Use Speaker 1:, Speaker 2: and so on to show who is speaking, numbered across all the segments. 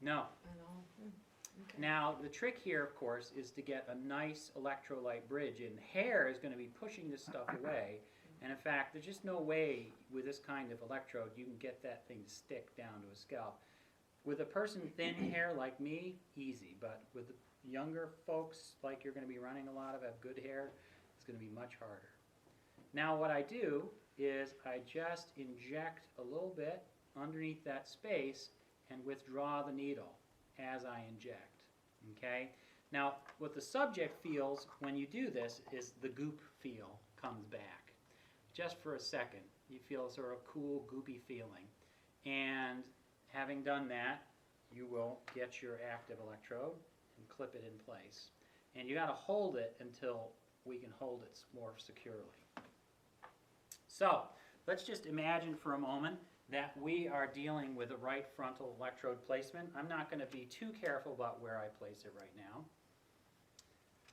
Speaker 1: No.
Speaker 2: I know. Okay.
Speaker 1: Now, the trick here, of course, is to get a nice electrolyte bridge, and hair is going to be pushing this stuff away. And in fact, there's just no way with this kind of electrode you can get that thing to stick down to a scalp. With a person thin hair like me, easy. But with the younger folks, like you're going to be running a lot of, have good hair, it's going to be much harder. Now, what I do is I just inject a little bit underneath that space and withdraw the needle as I inject, okay? Now, what the subject feels when you do this is the goop feel comes back. Just for a second, you feel sort of cool, goopy feeling. And having done that, you will get your active electrode and clip it in place. And you gotta hold it until we can hold it more securely. So, let's just imagine for a moment that we are dealing with a right frontal electrode placement. I'm not going to be too careful about where I place it right now.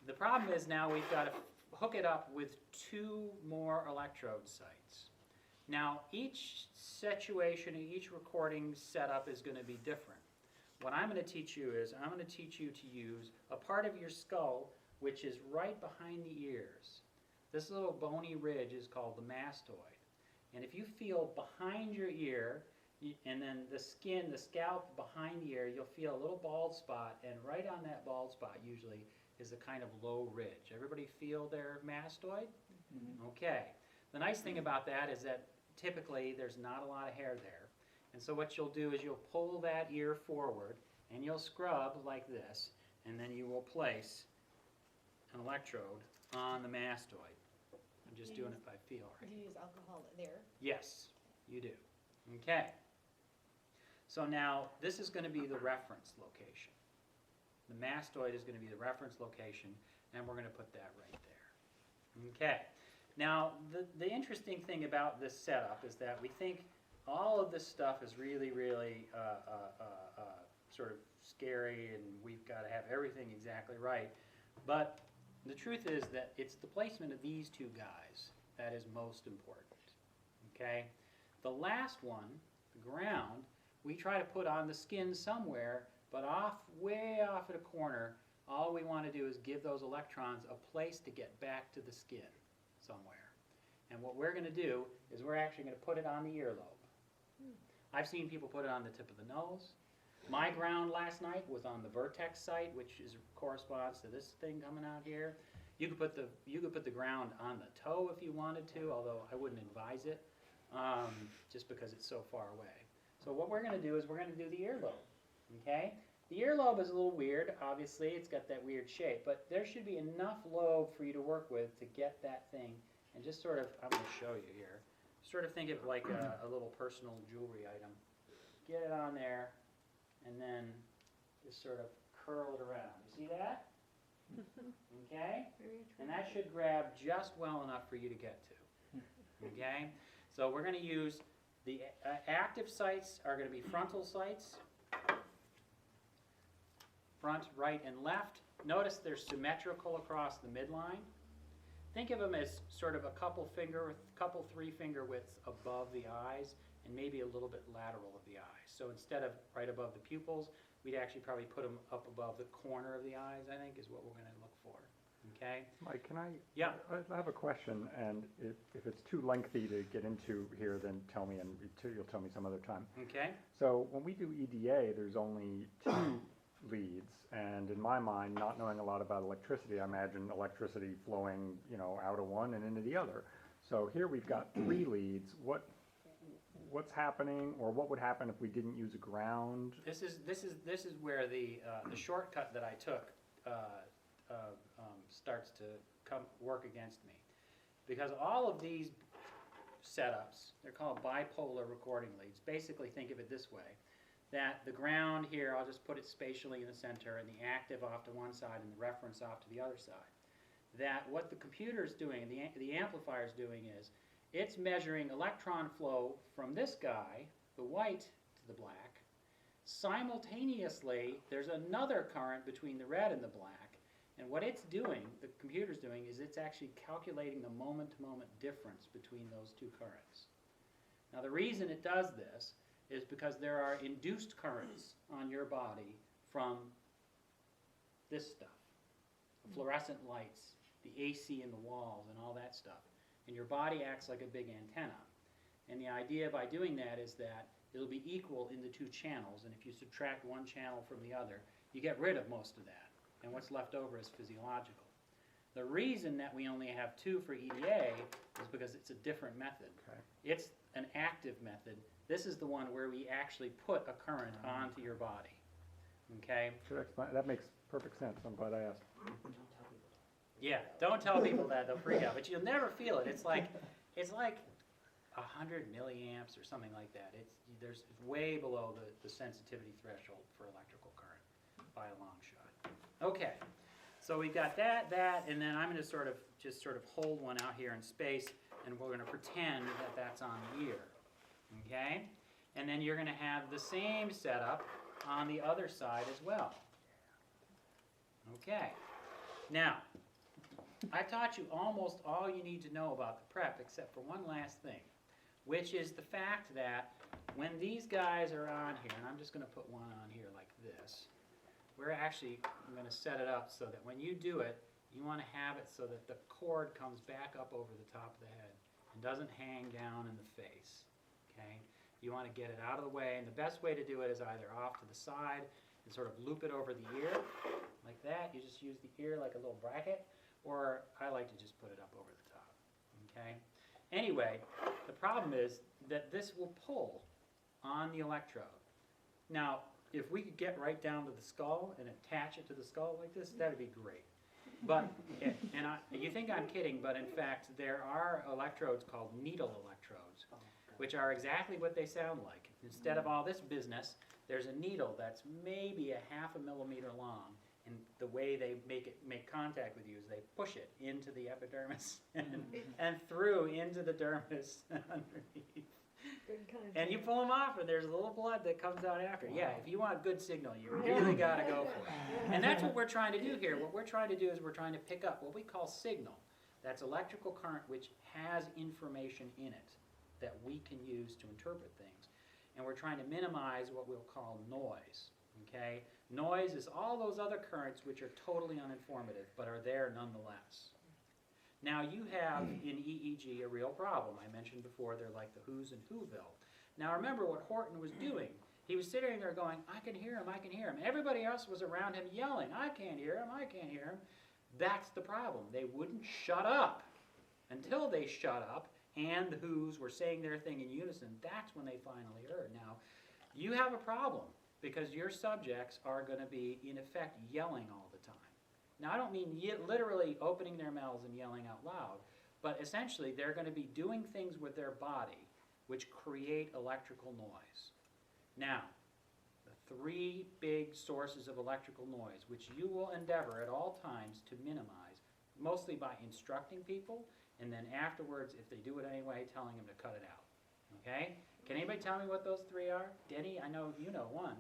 Speaker 1: The problem is now we've got to hook it up with 2 more electrode sites. Now, each situation, each recording setup is going to be different. What I'm going to teach you is I'm going to teach you to use a part of your skull which is right behind the ears. This little bony ridge is called the mastoid. And if you feel behind your ear, and then the skin, the scalp behind the ear, you'll feel a little bald spot, and right on that bald spot usually is a kind of low ridge. Everybody feel their mastoid? Mm-hmm. Okay. The nice thing about that is that typically there's not a lot of hair there. And so what you'll do is you'll pull that ear forward, and you'll scrub like this, and then you will place an electrode on the mastoid. I'm just doing it by feel right.
Speaker 2: Do you use alcohol there?
Speaker 1: Yes, you do. Okay. So now this is going to be the reference location. The mastoid is going to be the reference location, and we're going to put that right there. Okay. Now the interesting thing about this setup is that we think all of this stuff is really, really sort of scary, and we've got to have everything exactly right. But the truth is that it's the placement of these 2 guys that is most important, okay? The last one, the ground, we try to put on the skin somewhere, but way off at a corner, all we want to do is give those electrons a place to get back to the skin somewhere. And what we're going to do is we're actually going to put it on the earlobe. I've seen people put it on the tip of the nose. My ground last night was on the vertex site, which corresponds to this thing coming out here. You could put the ground on the toe if you wanted to, although I wouldn't advise it, just because it's so far away. So what we're going to do is we're going to do the earlobe. Okay? The earlobe is a little weird. Obviously, it's got that weird shape, but there should be enough lobe for you to work with to get that thing, and just sort of, I'm going to show you here. Sort of think of like a little personal jewelry item. Get it on there, and then just sort of curl it around. You see that? Okay? And that should grab just well enough for you to get to. Okay? So we're going to use the active sites are going to be frontal sites. Front, right, and left. Notice they're symmetrical across the midline. Think of them as sort of a couple 3-finger widths above the eyes, and maybe a little bit lateral of the eyes. So instead of right above the pupils, we'd actually probably put them up above the corner of the eyes, I think, is what we're going to look for. Okay?
Speaker 3: Mike, can I?
Speaker 1: Yeah.
Speaker 3: I have a question, and if it's too lengthy to get into here, then tell me, and you'll tell me some other time.
Speaker 1: Okay.
Speaker 3: So when we do EDA, there's only 2 leads, and in my mind, not knowing a lot about electricity, I imagine electricity flowing, out of one and into the other. So here we've got 3 leads. What's happening, or what would happen if we didn't use a ground?
Speaker 1: This is where the shortcut that I took starts to work against me, because all of these setups, they're called bipolar recording leads. Basically, think of it this way: that the ground here, I'll just put it spatially in the center, and the active off to one side and the reference off to the other side. That what the computer's doing, the amplifier's doing is, it's measuring electron flow from this guy, the white, to the black. Simultaneously, there's another current between the red and the black. And what it's doing, the computer's doing, is it's actually calculating the moment-to-moment difference between those 2 currents. Now the reason it does this is because there are induced currents on your body from this stuff, the fluorescent lights, the AC in the walls, and all that stuff. And your body acts like a big antenna. And the idea by doing that is that it'll be equal in the two channels, and if you subtract one channel from the other, you get rid of most of that, and what's left over is physiological. The reason that we only have two for EDA is because it's a different method.
Speaker 3: Okay.
Speaker 1: It's an active method. This is the one where we actually put a current onto your body. Okay?
Speaker 3: Should I explain? That makes perfect sense. I'm glad I asked.
Speaker 1: Yeah, don't tell people that, they'll freak out, but you'll never feel it. It's like 100 milliamps or something like that. It's way below the sensitivity threshold for electrical current by a long shot. Okay, so we've got that, and then I'm going to just sort of hold one out here in space, and we're going to pretend that that's on the ear. Okay? And then you're going to have the same setup on the other side as well. Okay. Now, I taught you almost all you need to know about the prep except for one last thing, which is the fact that when these guys are on here, and I'm just going to put one on here like this, I'm going to set it up so that when you do it, you want to have it so that the cord comes back up over the top of the head and doesn't hang down in the face. Okay? You want to get it out of the way, and the best way to do it is either off to the side and sort of loop it over the ear like that. You just use the ear like a little bracket, or I like to just put it up over the top. Okay? Anyway, the problem is that this will pull on the electrode. Now, if we could get right down to the skull and attach it to the skull like this, that'd be great. But, you think I'm kidding, but in fact, there are electrodes called needle electrodes, which are exactly what they sound like. Instead of all this business, there's a needle that's maybe a half a millimeter long, and the way they make contact with you is they push it into the epidermis and through into the dermis underneath.
Speaker 2: Good contact.
Speaker 1: And you pull them off, and there's a little blood that comes out after. Yeah, if you want good signal, you really got to go for it. And that's what we're trying to do here. What we're trying to do is we're trying to pick up what we call signal. That's electrical current which has information in it that we can use to interpret things. And we're trying to minimize what we'll call noise. Okay? Noise is all those other currents which are totally uninformative, but are there nonetheless. Now you have in EEG a real problem. I mentioned before they're like the Who's in Whoville. Now remember what Horton was doing. He was sitting there going, I can hear him, I can hear him. Everybody else was around him yelling, I can't hear him, I can't hear him. That's the problem. They wouldn't shut up. Until they shut up and the Who's were saying their thing in unison, that's when they finally heard. Now, you have a problem because your subjects are going to be, in effect, yelling all the time. Now, I don't mean literally opening their mouths and yelling out loud, but essentially they're going to be doing things with their body which create electrical noise. Now, the three big sources of electrical noise, which you will endeavor at all times to minimize, mostly by instructing people, and then afterwards, if they do it anyway, telling them to cut it out. Okay? Can anybody tell me what those three are? Denny, I know you know one.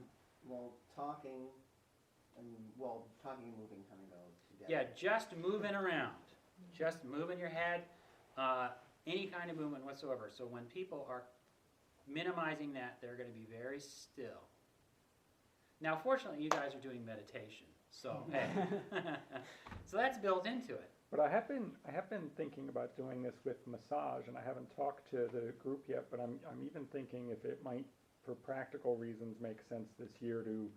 Speaker 4: Well, talking and moving kind of go together.
Speaker 1: Yeah, just moving around. Just moving your head, any kind of movement whatsoever. So when people are minimizing that, they're going to be very still. Now, fortunately, you guys are doing meditation, so hey. So that's built into it.
Speaker 3: But I have been thinking about doing this with massage, and I haven't talked to the group yet, but I'm even thinking if it might, for practical reasons, make sense this year to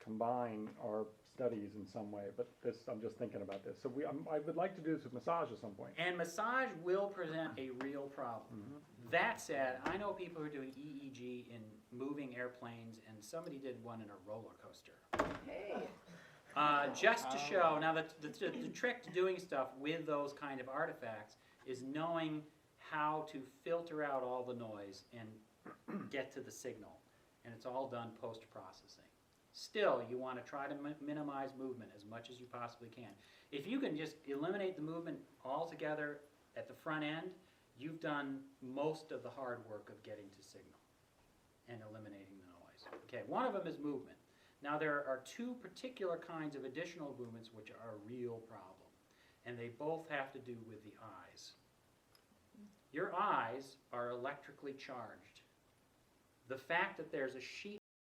Speaker 3: combine our studies in some way. But I'm just thinking about this. So I would like to do this with massage at some point.
Speaker 1: And massage will present a real problem.
Speaker 3: Mm-hmm.
Speaker 1: That said, I know people who are doing EEG in moving airplanes, and somebody did one in a roller coaster.
Speaker 2: Hey.
Speaker 1: Just to show, now the trick to doing stuff with those kind of artifacts is knowing how to filter out all the noise and get to the signal. And it's all done post-processing. Still, you want to try to minimize movement as much as you possibly can. If you can just eliminate the movement altogether at the front end, you've done most of the hard work of getting to signal and eliminating the noise. Okay, one of them is movement. Now there are two particular kinds of additional movements which are a real problem, and they both have to do with the eyes. Your eyes are electrically charged. The fact that there's a sheet